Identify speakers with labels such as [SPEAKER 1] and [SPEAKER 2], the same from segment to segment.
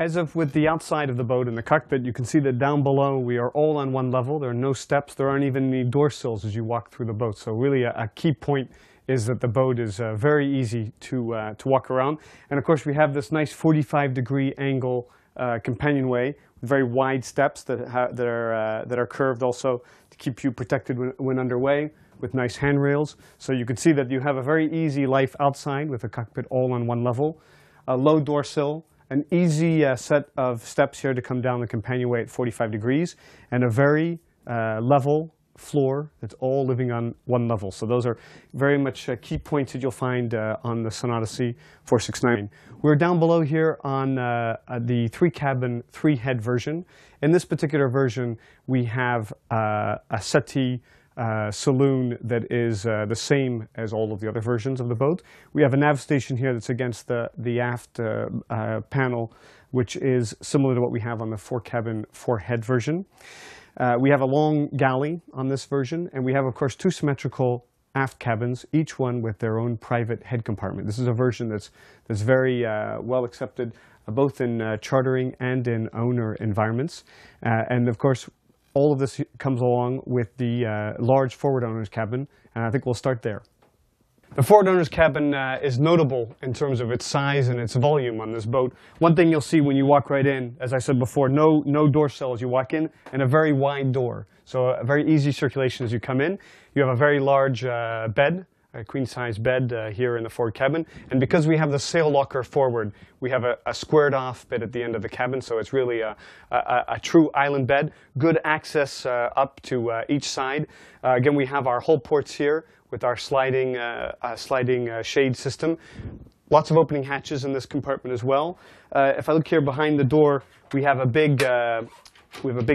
[SPEAKER 1] As if with the outside of the boat in the cockpit, you can see that down below we are all on one level. There are no steps. There aren't even any door sills as you walk through the boat. So really a key point is that the boat is very easy to walk around. And of course we have this nice 45-degree angle companionway with very wide steps that are curved also to keep you protected when underway, with nice handrails. So you can see that you have a very easy life outside with the cockpit all on one level. A low door sill. An easy set of steps here to come down the companionway at 45 degrees, and a very level floor that's all living on one level. So those are very much key points that you'll find on the Sun Odyssey 469. We're down below here on the 3-cabin, 3-head version. In this particular version, we have a settee saloon that is the same as all of the other versions of the boat. We have a nav station here that's against the aft panel, which is similar to what we have on the 4-cabin, 4-head version. We have a long galley on this version, and we have, of course, 2 symmetrical aft cabins, each one with their own private head compartment. This is a version that's very well accepted, both in chartering and in owner environments. And of course, all of this comes along with the large forward owner's cabin, and I think we'll start there. The forward owner's cabin is notable in terms of its size and its volume on this boat. One thing you'll see when you walk right in, as I said before, no door sill as you walk in, and a very wide door. So a very easy circulation as you come in. You have a very large bed, a queen-size bed here in the forward cabin. And because we have the sail locker forward, we have a squared-off bed at the end of the cabin, so it's really a true island bed. Good access up to each side. Again, we have our hull ports here with our sliding shade system. Lots of opening hatches in this compartment as well. If I look here behind the door, we have a big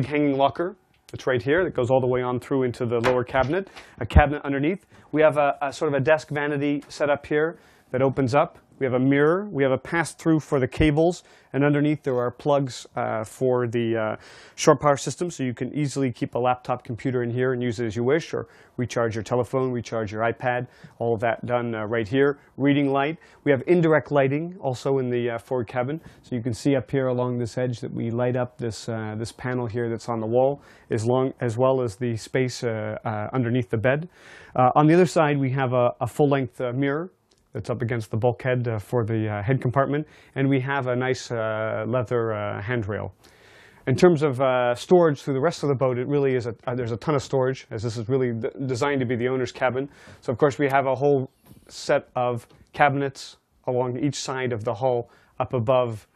[SPEAKER 1] hanging locker. It's right here. That goes all the way on through into the lower cabinet. A cabinet underneath. We have a sort of a desk vanity set up here that opens up. We have a mirror. We have a pass-through for the cables. And underneath there are plugs for the shore power system, so you can easily keep a laptop computer in here and use it as you wish, or recharge your telephone, recharge your iPad. All of that done right here. Reading light. We have indirect lighting also in the forward cabin. So you can see up here along this edge that we light up this panel here that's on the wall, as well as the space underneath the bed. On the other side, we have a full-length mirror that's up against the bulkhead for the head compartment, and we have a nice leather handrail. In terms of storage through the rest of the boat, it really is there's a ton of storage, as this is really designed to be the owner's cabin. So of course we have a whole set of cabinets along each side of the hull up above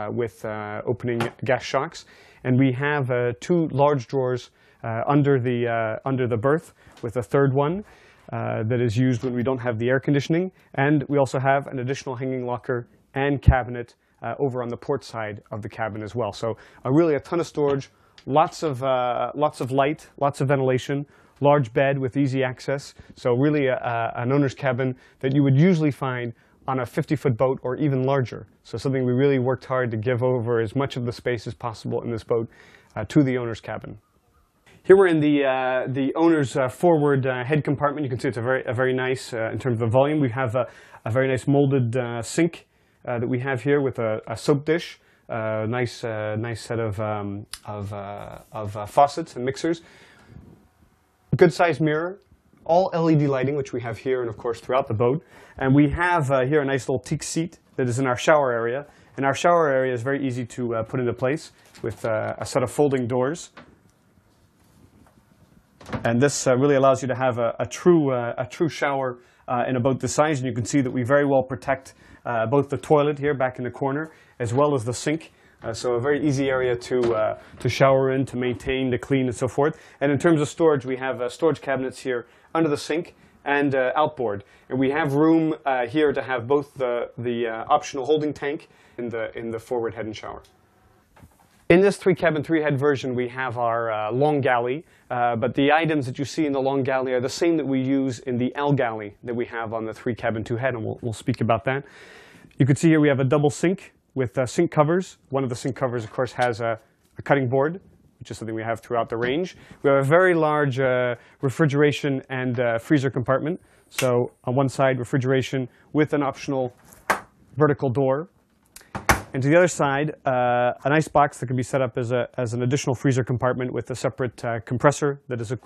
[SPEAKER 1] with opening gas shocks, and we have 2 large drawers under the berth, with a third one that is used when we don't have the air conditioning. And we also have an additional hanging locker and cabinet over on the port side of the cabin as well. So really a ton of storage, lots of light, lots of ventilation, large bed with easy access. So really an owner's cabin that you would usually find on a 50-foot boat or even larger. So something we really worked hard to give over as much of the space as possible in this boat to the owner's cabin. Here we're in the owner's forward head compartment. You can see it's a very nice in terms of volume. We have a very nice molded sink that we have here with a soap dish, nice set of faucets and mixers. Good sized mirror, all LED lighting, which we have here and of course throughout the boat. And we have here a nice little teak seat that is in our shower area. And our shower area is very easy to put into place with a set of folding doors. And this really allows you to have a true shower in a boat this size. And you can see that we very well protect both the toilet here back in the corner as well as the sink. So a very easy area to shower in, to maintain, to clean, and so forth. And in terms of storage, we have storage cabinets here under the sink and outboard. And we have room here to have both the optional holding tank in the forward head and shower. In this 3-cabin, 3-head version, we have our long galley, but the items that you see in the long galley are the same that we use in the L galley that we have on the 3-cabin, 2-head, and we'll speak about that. You can see here we have a double sink with sink covers. One of the sink covers, of course, has a cutting board, which is something we have throughout the range. We have a very large refrigeration and freezer compartment. So on one side, refrigeration with an optional vertical door. And to the other side, an ice box that can be set up as an additional freezer compartment with a separate compressor that is a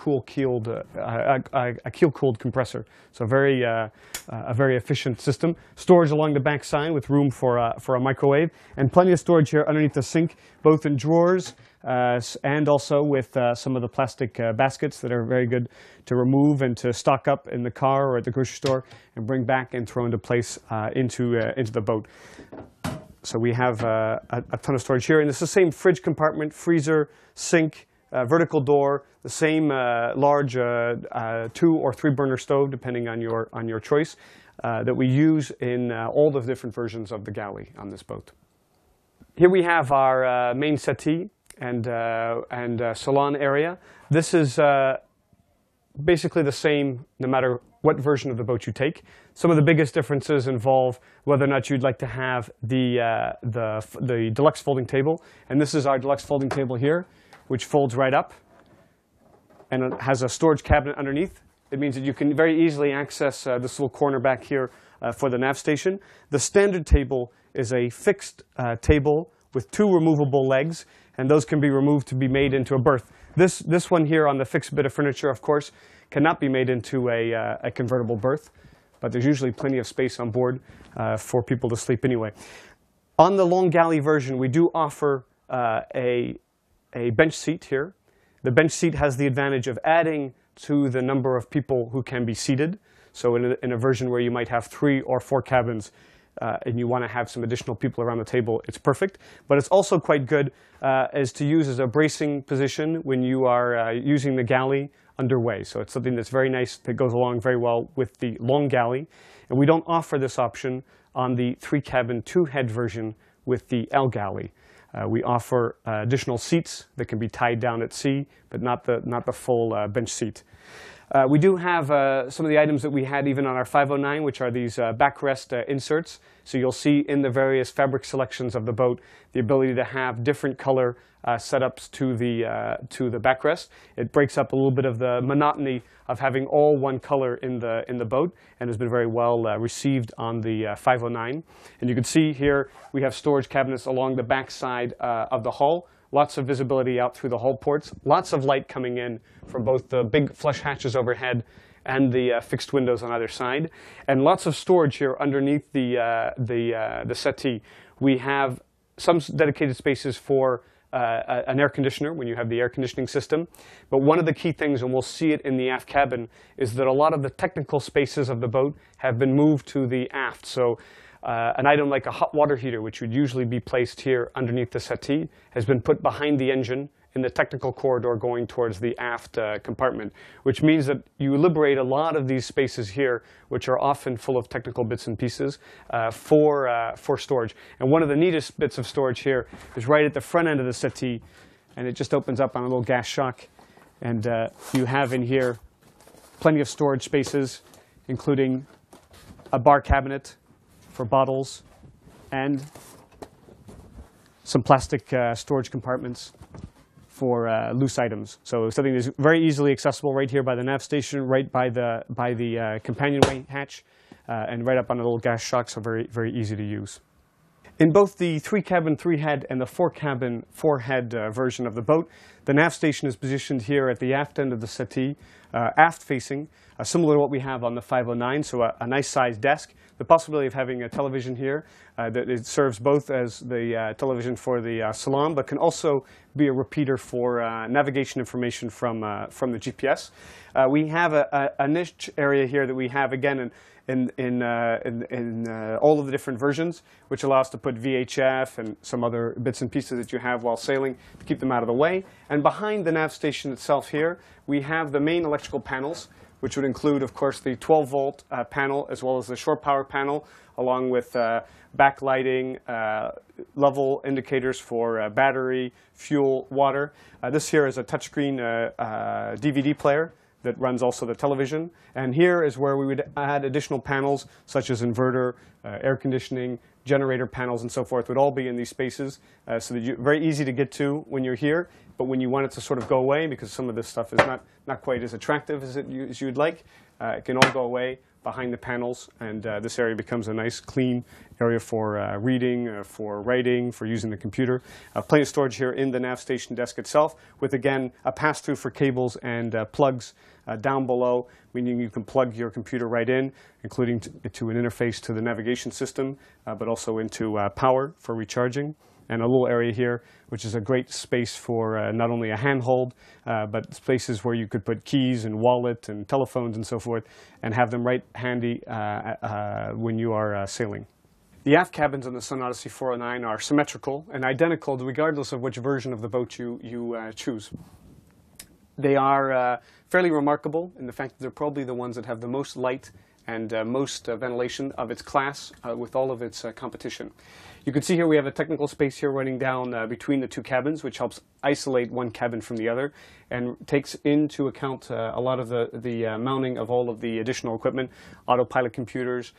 [SPEAKER 1] keel-cooled compressor. So a very efficient system. Storage along the back side with room for a microwave, and plenty of storage here underneath the sink, both in drawers and also with some of the plastic baskets that are very good to remove and to stock up in the car or at the grocery store and bring back and throw into place into the boat. So we have a ton of storage here, and it's the same fridge compartment, freezer, sink, vertical door, the same large 2 or 3 burner stove, depending on your choice, that we use in all the different versions of the Galley on this boat. Here we have our main settee and salon area. This is basically the same no matter what version of the boat you take. Some of the biggest differences involve whether or not you'd like to have the Deluxe folding table. And this is our Deluxe folding table here, which folds right up. And it has a storage cabinet underneath. It means that you can very easily access this little corner back here for the nav station. The standard table is a fixed table with 2 removable legs, and those can be removed to be made into a berth. This one here on the fixed bit of furniture, of course, cannot be made into a convertible berth, but there's usually plenty of space on board for people to sleep anyway. On the long galley version, we do offer a bench seat here. The bench seat has the advantage of adding to the number of people who can be seated. So in a version where you might have 3 or 4 cabins and you want to have some additional people around the table, it's perfect. But it's also quite good as to use as a bracing position when you are using the galley underway. So it's something that's very nice, that goes along very well with the long galley. And we don't offer this option on the 3-cabin 2-head version with the L galley. We offer additional seats that can be tied down at sea, but not the full bench seat. We do have some of the items that we had even on our 509, which are these backrest inserts. So you'll see in the various fabric selections of the boat the ability to have different color setups to the backrest. It breaks up a little bit of the monotony of having all one color in the boat, and has been very well received on the 509. And you can see here we have storage cabinets along the back side of the hull. Lots of visibility out through the hull ports. Lots of light coming in from both the big flush hatches overhead and the fixed windows on either side. And lots of storage here underneath the settee. We have some dedicated spaces for an air conditioner when you have the air conditioning system. But one of the key things, and we'll see it in the aft cabin, is that a lot of the technical spaces of the boat have been moved to the aft. So an item like a hot water heater, which would usually be placed here underneath the settee, has been put behind the engine in the technical corridor going towards the aft compartment, which means that you liberate a lot of these spaces here, which are often full of technical bits and pieces, for storage. And one of the neatest bits of storage here is right at the front end of the settee, and it just opens up on a little gas shock. And you have in here plenty of storage spaces, including a bar cabinet for bottles and some plastic storage compartments for loose items. So something that's very easily accessible right here by the nav station, right by the companionway hatch, and right up on a little gas shock, so very, very easy to use. In both the 3-cabin 3-head and the 4-cabin 4-head version of the boat, the nav station is positioned here at the aft end of the settee, aft facing, similar to what we have on the 509, so a nice sized desk. The possibility of having a television here that it serves both as the television for the Salon, but can also be a repeater for navigation information from the GPS. We have a niche area here that we have, again, in all of the different versions, which allows to put VHF and some other bits and pieces that you have while sailing to keep them out of the way. And behind the nav station itself here, we have the main electrical panels, which would include, of course, the 12-volt panel as well as the shore power panel, along with backlighting, level indicators for battery, fuel, water. This here is a touchscreen DVD player that runs also the television. And here is where we would add additional panels such as inverter, air conditioning, generator panels, and so forth would all be in these spaces, so that you're very easy to get to when you're here. But when you want it to sort of go away, because some of this stuff is not quite as attractive as you would like, it can all go away behind the panels, and this area becomes a nice clean area for reading, for writing, for using the computer. Plenty of storage here in the nav station desk itself, with again a pass-through for cables and plugs down below, meaning you can plug your computer right in, including to an interface to the navigation system, but also into power for recharging. And a little area here, which is a great space for not only a handhold, but spaces where you could put keys and wallet and telephones and so forth, and have them right handy when you are sailing. The aft cabins on the Sun Odyssey 409 are symmetrical and identical regardless of which version of the boat you choose. They are fairly remarkable in the fact that they're probably the ones that have the most light and most ventilation of its class with all of its competition. You can see here we have a technical space here running down between the two cabins, which helps isolate one cabin from the other and takes into account a lot of the mounting of all of the additional equipment, autopilot computers,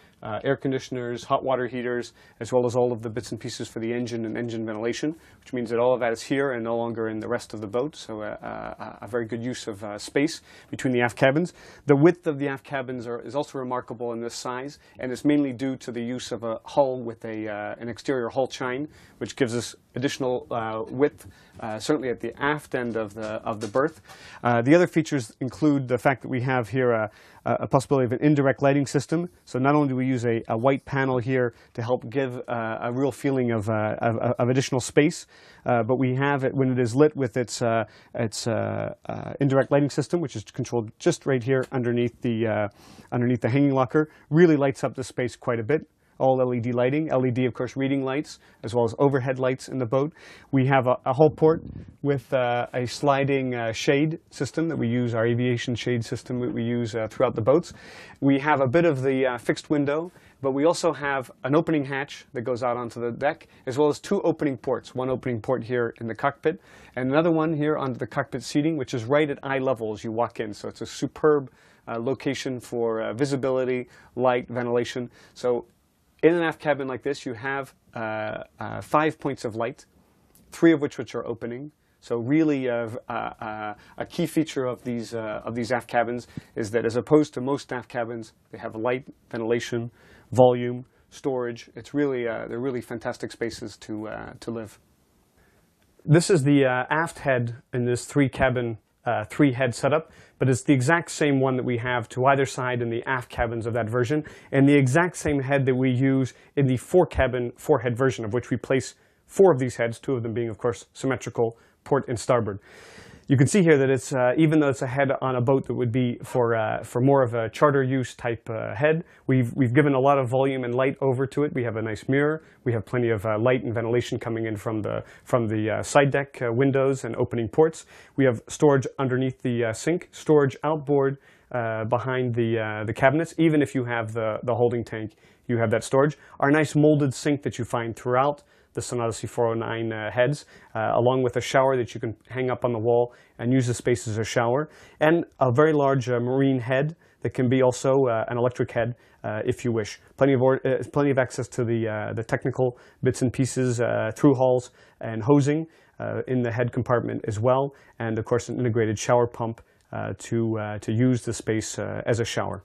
[SPEAKER 1] air conditioners, hot water heaters, as well as all of the bits and pieces for the engine and engine ventilation, which means that all of that is here and no longer in the rest of the boat, so a very good use of space between the aft cabins. The width of the aft cabins is also remarkable in this size, and it's mainly due to the use of a hull with an exterior hull chine, which gives us additional width, certainly at the aft end of the berth. The other features include the fact that we have here a possibility of an indirect lighting system. So not only do we use a white panel here to help give a real feeling of additional space, but we have it when it is lit with its indirect lighting system, which is controlled just right here underneath the hanging locker. Really lights up the space quite a bit. All LED lighting, LED of course reading lights, as well as overhead lights in the boat. We have a hull port with a sliding shade system that we use, our aviation shade system that we use throughout the boats. We have a bit of the fixed window, but we also have an opening hatch that goes out onto the deck, as well as two opening ports. One opening port here in the cockpit, and another one here onto the cockpit seating, which is right at eye level as you walk in. So it's a superb location for visibility, light, ventilation. So in an aft cabin like this, you have 5 points of light, 3 of which are opening. So really a key feature of these aft cabins is that as opposed to most aft cabins, they have light, ventilation, volume, storage. It's really, they're really fantastic spaces to live. This is the aft head in this 3-cabin 3-head setup, but it's the exact same one that we have to either side in the aft cabins of that version, and the exact same head that we use in the 4-cabin 4-head version, of which we place 4 of these heads, 2 of them being of course symmetrical, port and starboard. You can see here that it's even though it's a head on a boat that would be for more of a charter use type head, we've given a lot of volume and light over to it. We have a nice mirror. We have plenty of light and ventilation coming in from the side deck windows and opening ports. We have storage underneath the sink, storage outboard behind the cabinets. Even if you have the holding tank, you have that storage. Our nice molded sink that you find throughout the Sun Odyssey 409 heads, along with a shower that you can hang up on the wall and use the space as a shower, and a very large marine head that can be also an electric head if you wish. Plenty of access to the technical bits and pieces, through hauls and hosing in the head compartment as well, and of course an integrated shower pump to use the space as a shower.